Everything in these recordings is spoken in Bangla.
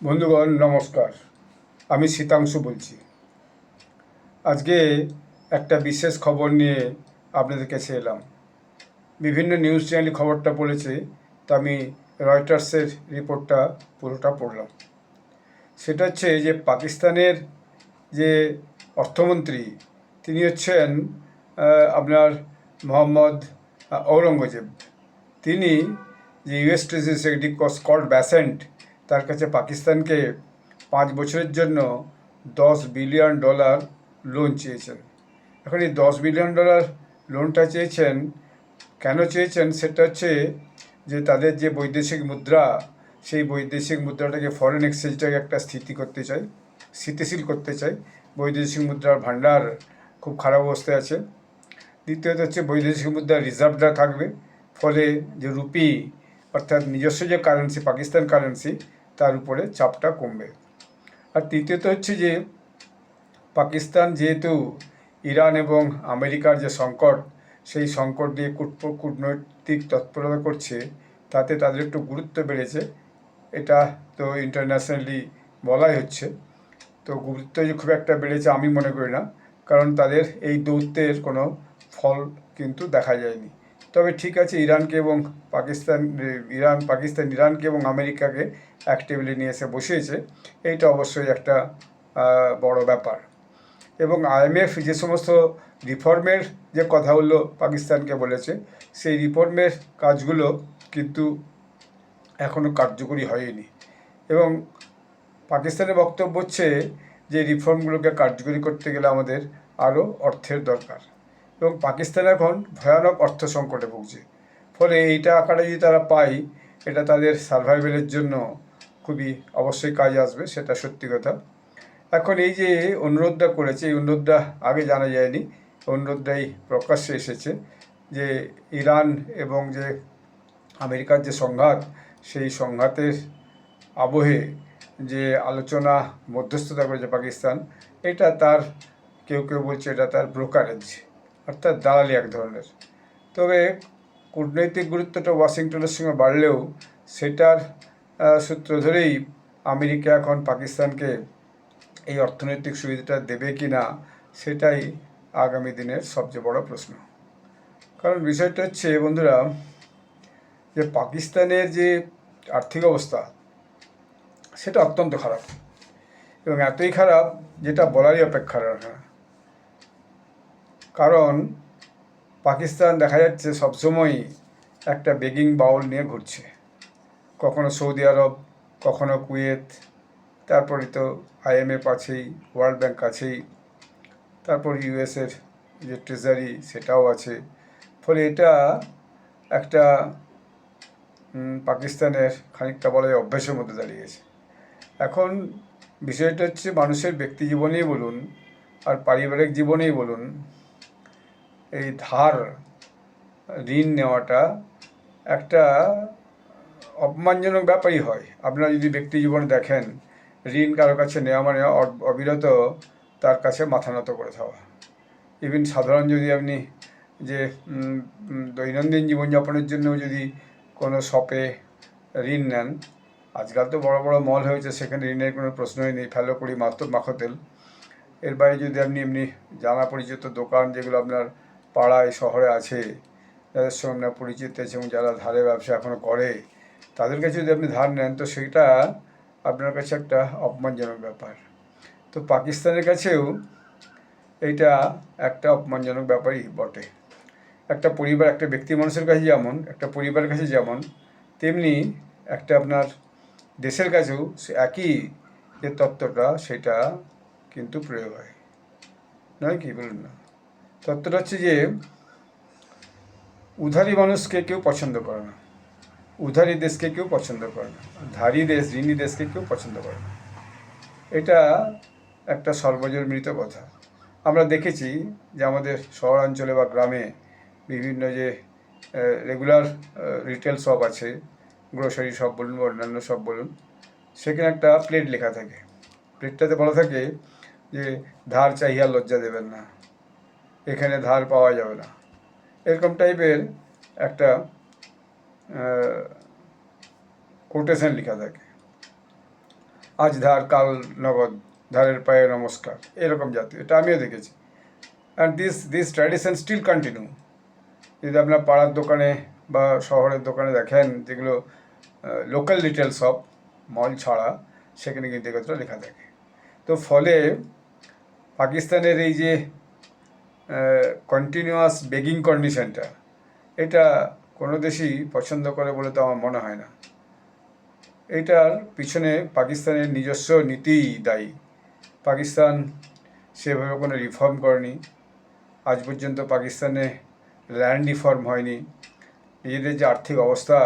বন্ধুগণ নমস্কার, আমি শীতাংশু বলছি। আজকে একটা বিশেষ খবর নিয়ে আপনাদের কাছে এলাম। বিভিন্ন নিউজ চ্যানেলে খবরটা পড়েছে, তো আমি রয়টার্সের রিপোর্টটা পুরোটা পড়লাম। সেটা হচ্ছে যে পাকিস্তানের যে অর্থমন্ত্রী তিনি হচ্ছেন আপনার মোহাম্মদ ঔরঙ্গজেব। তিনি যে ইউএস ট্রেজারি সেক্রেটারি স্কট ব্যাসেন্ট তার কাছে পাকিস্তানকে 5 বছরের জন্য $10 বিলিয়ন লোন চেয়েছেন। এখন এই $10 বিলিয়ন লোনটা চেয়েছেন, কেন চেয়েছেন সেটা হচ্ছে যে তাদের যে বৈদেশিক মুদ্রা, সেই বৈদেশিক মুদ্রাটাকে ফরেন এক্সচেঞ্জটাকে একটা স্থিতিশীল করতে চাই। বৈদেশিক মুদ্রার ভাণ্ডার খুব খারাপ অবস্থায় আছে। দ্বিতীয়ত হচ্ছে বৈদেশিক মুদ্রার রিজার্ভটা থাকবে, ফলে যে রুপি অর্থাৎ নিজস্ব যে কারেন্সি পাকিস্তান কারেন্সি তার উপরে চাপটা কমবে। আর তৃতীয়ত হচ্ছে যে পাকিস্তান যেহেতু ইরান এবং আমেরিকার যে সংকট, সেই সংকট নিয়ে কূটনৈতিক তৎপরতা করছে, তাতে তাদের একটু গুরুত্ব বেড়েছে। এটা তো ইন্টারন্যাশনালি বলাই হচ্ছে। তো গুরুত্ব যে খুব একটা বেড়েছে আমি মনে করি না, কারণ তাদের এই দৌত্যের কোনো ফল কিন্তু দেখা যায়নি। তবে ঠিক আছে, ইরানকে এবং আমেরিকাকে এক টেবিলে নিয়ে এসে বসিয়েছে, এইটা অবশ্যই একটা বড় ব্যাপার। এবং আইএমএফ যে সমস্ত রিফর্মের যে কথাগুলো পাকিস্তানকে বলেছে, সেই রিফর্মের কাজগুলো কিন্তু এখনও কার্যকরী হয়নি। এবং পাকিস্তানের বক্তব্য হচ্ছে যে রিফর্মগুলোকে কার্যকরী করতে গেলে আমাদের আরও অর্থের দরকার, এবং পাকিস্তান এখন ভয়ানক অর্থ সংকটে ভুগছে। ফলে এই টাকাটা যদি তারা পায়, এটা তাদের সার্ভাইভেলের জন্য খুবই অবশ্যই কাজে আসবে, সেটা সত্যি কথা। এখন এই যে অনুরোধটা করেছে, এই অনুরোধটা আগে জানা যায়নি, অনুরোধটাই প্রকাশ্যে এসেছে যে ইরান এবং যে আমেরিকার যে সংঘাত, সেই সংঘাতের আবহে যে আলোচনা মধ্যস্থতা করেছে পাকিস্তান, এটা তার কেউ কেউ বলছে এটা তার ব্রোকারেজ, অর্থাৎ দালালি এক ধরনের। তবে কূটনৈতিক গুরুত্বটা ওয়াশিংটনের সঙ্গে বাড়লেও সেটার সূত্র ধরেই আমেরিকা এখন পাকিস্তানকে এই অর্থনৈতিক সুবিধাটা দেবে কি না, সেটাই আগামী দিনের সবচেয়ে বড় প্রশ্ন। কারণ বিষয়টা হচ্ছে বন্ধুরা, যে পাকিস্তানের যে আর্থিক অবস্থা সেটা অত্যন্ত খারাপ, এবং এতই খারাপ যেটা বলারই অপেক্ষা রাখে না। কারণ পাকিস্তান দেখা যাচ্ছে সবসময়ই একটা বেগিং বাউল নিয়ে ঘুরছে, কখনো সৌদি আরব, কখনো কুয়েত, তারপরে তো আইএমএফ আছেই, ওয়ার্ল্ড ব্যাংক আছেই, তারপর ইউএসের যে ট্রেজারি সেটাও আছে। ফলে এটা একটা পাকিস্তানের খানিকটা বলা যায় অভ্যাসের মধ্যে দাঁড়িয়েছে। এখন বিষয়টা হচ্ছে মানুষের ব্যক্তি জীবনেই বলুন আর পারিবারিক জীবনেই বলুন, এই ঋণ নেওয়াটা একটা অপমানজনক ব্যাপারই হয়। আপনারা যদি ব্যক্তি জীবনে দেখেন, ঋণ কারো কাছে নেওয়া মানে অবিরত তার কাছে মাথা নত করে থাকা। ইভেন সাধারণ যদি আপনি যে দৈনন্দিন জীবনযাপনের জন্য যদি কোনো শপে ঋণ নেন, আজকাল তো বড় বড় মল হয়েছে, সেখানে ঋণের কোনো প্রশ্নই নেই, ফেলো করি মাখতেল। এর বাইরে যদি আপনি এমনি জানা পরিচিত দোকান যেগুলো আপনার পাড়ায় শহরে আছে, যাদের সঙ্গে আপনার পরিচিত আছে এবং যারা ধারে ব্যবসা এখনও করে, তাদের কাছে যদি আপনি ধার নেন, তো সেটা আপনার কাছে একটা অপমানজনক ব্যাপার। তো পাকিস্তানের কাছেও এইটা একটা অপমানজনক ব্যাপারই বটে। একটা পরিবার, একটা ব্যক্তি মানুষের কাছে যেমন, একটা পরিবারের কাছে যেমন, তেমনি একটা আপনার দেশের কাছেও সে একই যে তত্ত্বটা, সেটা কিন্তু প্রয়োগ হয়, নয় কি বলুন না? তত্ত্বটা হচ্ছে যে উধারি মানুষকে কেউ পছন্দ করে না, উধারি দেশকে কেউ পছন্দ করে না, ধারী দেশ, ঋণী দেশকে কেউ পছন্দ করে না। এটা একটা সর্বজনমৃত কথা। আমরা দেখেছি যে আমাদের শহরাঞ্চলে বা গ্রামে বিভিন্ন যে রেগুলার রিটেল শপ আছে, গ্রোসারি শপ বলুন বা অন্যান্য শপ বলুন, সেখানে একটা প্লেট লেখা থাকে। প্লেটটাতে বলা থাকে যে ধার চাহিয়া লজ্জা দেবেন না, এখানে ধার পাওয়া যাবে না, এরকম টাইপের একটা কোটেশন লেখা থাকে। আজ ধার কাল নগদ, ধারের পায়ে নমস্কার, এরকম জাতীয়, এটা আমিও দেখেছি। And this tradition still continue. যদি আপনার পাড়ার দোকানে বা শহরের দোকানে দেখেন, যেগুলো লোকাল রিটেল শপ, মল ছাড়া, সেখানে কিন্তু এগুলো লেখা থাকে। তো ফলে পাকিস্তানের এই যে কন্টিনিউয়াস বেগিং কন্ডিশনটা, এটা কোনো দেশই পছন্দ করে বলে তো আমার মনে হয় না। এটার পিছনে পাকিস্তানের নিজস্ব নীতিই দায়ী। পাকিস্তান সেভাবে কোনো রিফর্ম করেনি। আজ পর্যন্ত পাকিস্তানে ল্যান্ড রিফর্ম হয়নি। নিজেদের যে আর্থিক অবস্থা,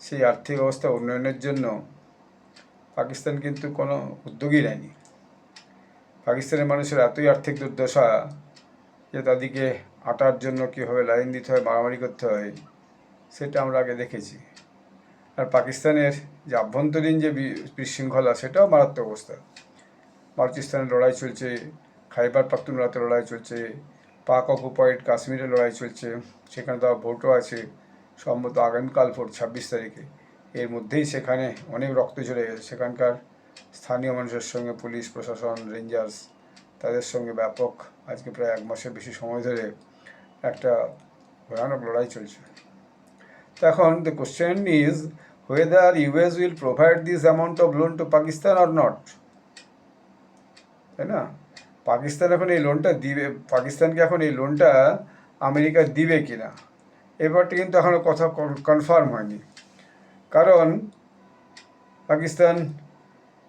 সেই আর্থিক অবস্থা উন্নয়নের জন্য পাকিস্তান কিন্তু কোনো উদ্যোগই নেয়নি। পাকিস্তানের মানুষের এতই আর্থিক দুর্দশা যে তাদেরকে আটার জন্য কীভাবে লাইন দিতে হয়, মারামারি করতে হয়, সেটা আমরা আগে দেখেছি। আর পাকিস্তানের যে আভ্যন্তরীণ যে বিশৃঙ্খলা, সেটাও মারাত্মক অবস্থা। বালুচিস্তানের লড়াই চলছে, খাইবার পাখতুনখোয়াতে লড়াই চলছে, পাক অকুপাইড কাশ্মীরে লড়াই চলছে, সেখানে তো ভোটও আছে সম্ভবত আগামীকাল ভোট 26 তারিখে। এর মধ্যেই সেখানে অনেক রক্ত ঝরে গেছে। সেখানকার স্থানীয় মানুষের সঙ্গে পুলিশ প্রশাসন, রেঞ্জার্স, তাদের সঙ্গে ব্যাপক, আজকে প্রায় 1 মাসের বেশি সময় ধরে একটা ভয়ানক লড়াই চলছে। তো এখন the question is whether US will provide this amount of loan to Pakistan or not, তাই না? পাকিস্তান এখন এই লোনটা দিবে, পাকিস্তানকে এখন এই লোনটা আমেরিকা দিবে কি না, এবারটা কিন্তু এখনও কথা কনফার্ম হয়নি। কারণ পাকিস্তান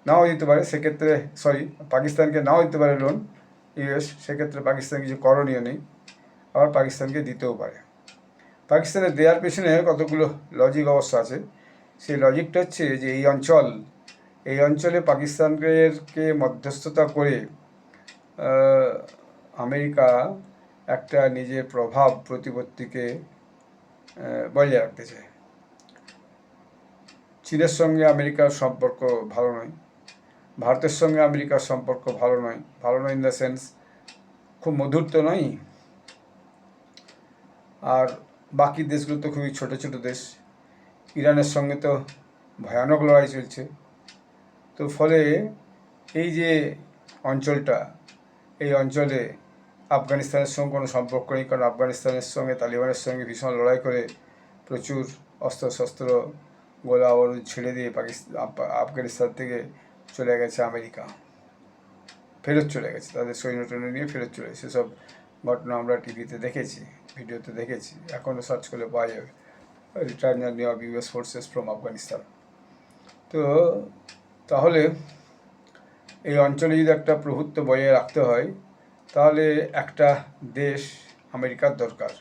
নাও দিতে পারে, সেক্ষেত্রে পাকিস্তানকে নাও দিতে পারে লোন ইউএস, সেক্ষেত্রে পাকিস্তান কিছু করণীয় নেই। আবার পাকিস্তানকে দিতেও পারে। পাকিস্তানের দেওয়ার পেছনে কতগুলো লজিক অবস্থা আছে। সেই লজিকটা হচ্ছে যে এই অঞ্চলে পাকিস্তানকে মধ্যস্থতা করে আমেরিকা একটা নিজের প্রভাব প্রতিপত্তিকে বজায় রাখতে চায়। চীনের সঙ্গে আমেরিকার সম্পর্ক ভালো নয়, ভারতের সঙ্গে আমেরিকার সম্পর্ক ভালো নয় ইন দ্য সেন্স খুব মধুর তো নয়। আর বাকি দেশগুলো তো খুবই ছোটো ছোটো দেশ। ইরানের সঙ্গে তো ভয়ানক লড়াই চলছে। তো ফলে এই যে অঞ্চলটা, এই অঞ্চলে আফগানিস্তানের সঙ্গে কোনো সম্পর্ক নেই, কারণ আফগানিস্তানের সঙ্গে তালিবানের সঙ্গে ভীষণ লড়াই করে প্রচুর অস্ত্রশস্ত্র গোলা বারুদ ছেড়ে দিয়ে আফগানিস্তান থেকে চলে গেছে আমেরিকা, ফেরত চলে গেছে, তাদের সৈন্য টৈন্য নিয়ে ফেরত চলে গেছে। সেসব ঘটনা আমরা টিভিতে দেখেছি, ভিডিওতে দেখেছি, এখনও সার্চ করলে পাওয়া যাবে, return journey of US forces from Afghanistan. তো তাহলে এই অঞ্চলে যদি একটা প্রভুত্ব বজায় রাখতে হয়, তাহলে একটা দেশ আমেরিকার দরকার।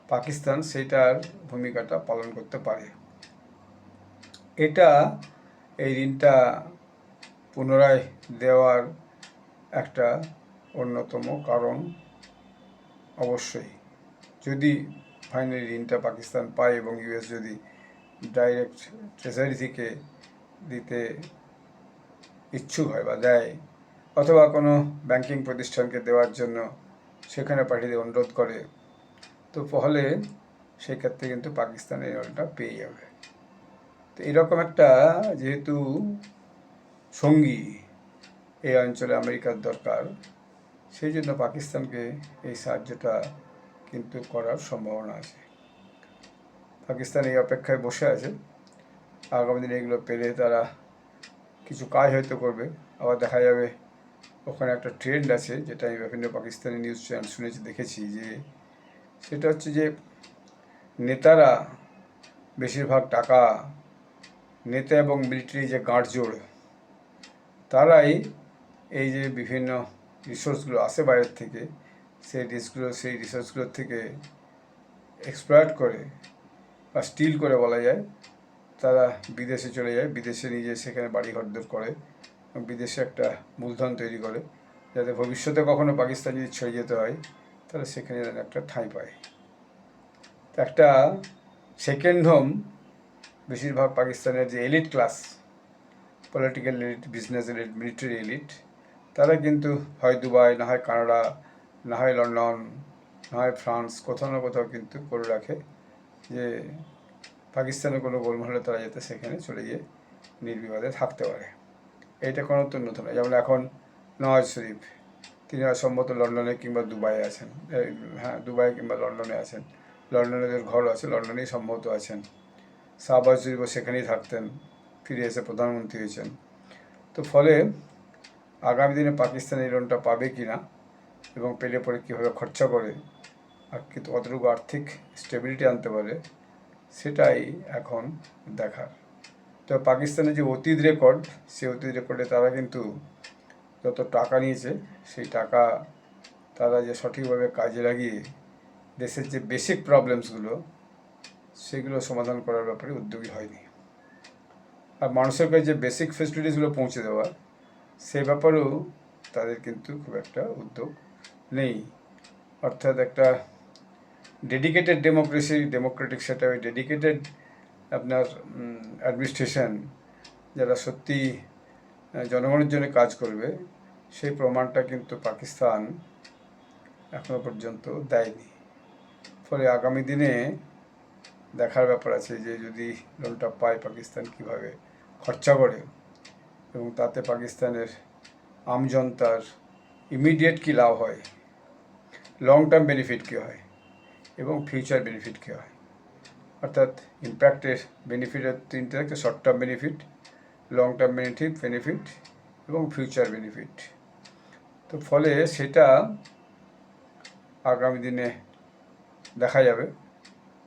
পাকিস্তান সেইটার ভূমিকাটা পালন করতে পারে। এটা এই ঋণটা পুনরায় দেওয়ার একটা অন্যতম কারণ অবশ্যই, যদি ফাইনালি ঋণটা পাকিস্তান পায় এবং US যদি ডাইরেক্ট ট্রেজারি থেকে দিতে ইচ্ছুক হয় বা দেয়, অথবা কোনো ব্যাংকিং প্রতিষ্ঠানকে দেওয়ার জন্য সেখানে পাঠিয়ে দিয়ে অনুরোধ করে, তো ফলে সেক্ষেত্রে কিন্তু পাকিস্তান এই ঋণটা পেয়ে যাবে। তো এরকম একটা যেহেতু সঙ্গী এই অঞ্চলে আমেরিকার দরকার, সেই জন্য পাকিস্তানকে এই সাহায্যটা কিন্তু করার সম্ভাবনা আছে। পাকিস্তান এই অপেক্ষায় বসে আছে, আগামী দিনে এগুলো পেলে তারা কিছু কাজ হয়তো করবে। আবার দেখা যাবে ওখানে একটা ট্রেন্ড আছে, যেটা আমি বিভিন্ন পাকিস্তানি নিউজ চ্যানেল শুনেছি, দেখেছি, যে সেটা হচ্ছে যে নেতারা বেশিরভাগ টাকা, নেতা এবং মিলিটারি যে গাঁটজোড়, তারাই এই যে বিভিন্ন রিসোর্সগুলো আসে বাইরের থেকে, সেই রিসোর্সগুলোর থেকে এক্সপ্লয়েট করে বা স্টিল করে বলা যায়, তারা বিদেশে চলে যায়, বিদেশে নিজে সেখানে বাড়ি ঘরদোর করে এবং বিদেশে একটা মূলধন তৈরি করে, যাতে ভবিষ্যতে কখনো পাকিস্তান যদি ছেড়ে যেতে হয়, তাহলে সেখানে একটা ঠাঁই পায়। একটা সেকেন্ড হোম বেশিরভাগ পাকিস্তানের যে elite class, political elite, business elite, military elite, তারা কিন্তু হয় দুবাই, না হয় কানাডা, না হয় লন্ডন, না হয় ফ্রান্স, কোথাও না কোথাও কিন্তু করে রাখে যে পাকিস্তানে কোনো গোলমাল হলে তারা যাতে সেখানে চলে গিয়ে নির্বিবাদে থাকতে পারে। এইটা কোনো তো নতুন নয়। যেমন এখন নওয়াজ শরীফ, তিনি সম্ভবত লন্ডনে কিংবা দুবাইয়ে আছেন, হ্যাঁ দুবাই কিংবা লন্ডনে আছেন, লন্ডনে ওদের ঘর আছে, লন্ডনেই সম্ভবত আছেন। শাহবাজ শরীফও সেখানেই থাকতেন, ফিরে এসে প্রধানমন্ত্রী হয়েছেন। তো ফলে আগামী দিনে পাকিস্তান এই লোনটা পাবে কি না এবং পেলে পরে কীভাবে খরচা করে আর কিন্তু কতটুকু আর্থিক স্টেবিলিটি আনতে পারে, সেটাই এখন দেখার। তো পাকিস্তানের যে অতীত রেকর্ড, সেই অতীত রেকর্ডে তারা কিন্তু যত টাকা নিয়েছে সেই টাকা তারা যে সঠিকভাবে কাজে লাগিয়ে দেশের যে বেসিক প্রবলেমসগুলো সেগুলো সমাধান করার ব্যাপারে উদ্যোগী হয়নি। আর মানুষের কাছে যে বেসিক ফেসিলিটিসগুলো পৌঁছে দেওয়া, সেই ব্যাপারেও তাদের কিন্তু খুব একটা উদ্যোগ নেই। অর্থাৎ একটা ডেডিকেটেড ডেমোক্রেটিক সেটআপে ডেডিকেটেড আপনার অ্যাডমিনিস্ট্রেশন যারা সত্যি জনগণের জন্য কাজ করবে, সেই প্রমাণটা কিন্তু পাকিস্তান এখনো পর্যন্ত দেয়নি। ফলে আগামী দিনে দেখার ব্যাপার আছে যে যদি লোনটা পায় পাকিস্তান কীভাবে খরচা করে এবং তাতে পাকিস্তানের আমজনতার ইমিডিয়েট কী লাভ হয়, লং টার্ম বেনিফিট কী হয় এবং ফিউচার বেনিফিট কী হয়। অর্থাৎ ইম্প্যাক্টের বেনিফিটের তিনটে একটা short term benefit, long term benefit এবং ফিউচার বেনিফিট। তো ফলে সেটা আগামী দিনে দেখা যাবে।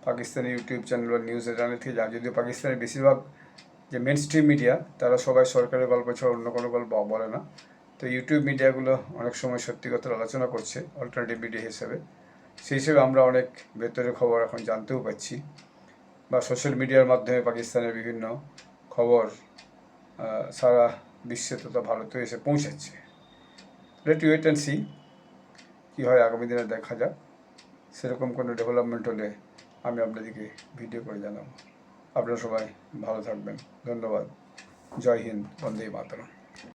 পাকিস্তানি ইউটিউব চ্যানেল বা নিউজ চ্যানেল থেকে যদিও পাকিস্তানের বেশিরভাগ যে মেন স্ট্রিম মিডিয়া তারা সবাই সরকারের গল্প ছাড়া অন্য কোনো গল্প বলে না। তো ইউটিউব মিডিয়াগুলো অনেক সময় সত্যি কথার আলোচনা করছে অল্টারনেটিভ মিডিয়া হিসেবে। সেই হিসেবে আমরা অনেক ভেতরের খবর এখন জানতেও পাচ্ছি, বা সোশ্যাল মিডিয়ার মাধ্যমে পাকিস্তানের বিভিন্ন খবর সারা বিশ্বে তথা ভারতে এসে পৌঁছাচ্ছে। লেট ওয়েট অ্যান্ড সি কী হয় আগামী দিনে, দেখা যাক। সেরকম কোনো ডেভেলপমেন্ট হলে আমি আপনাদেরকে ভিডিও করে জানাবো। আপনারা সবাই ভালো থাকবেন। ধন্যবাদ। জয় হিন্দ। বন্দে মাতরম।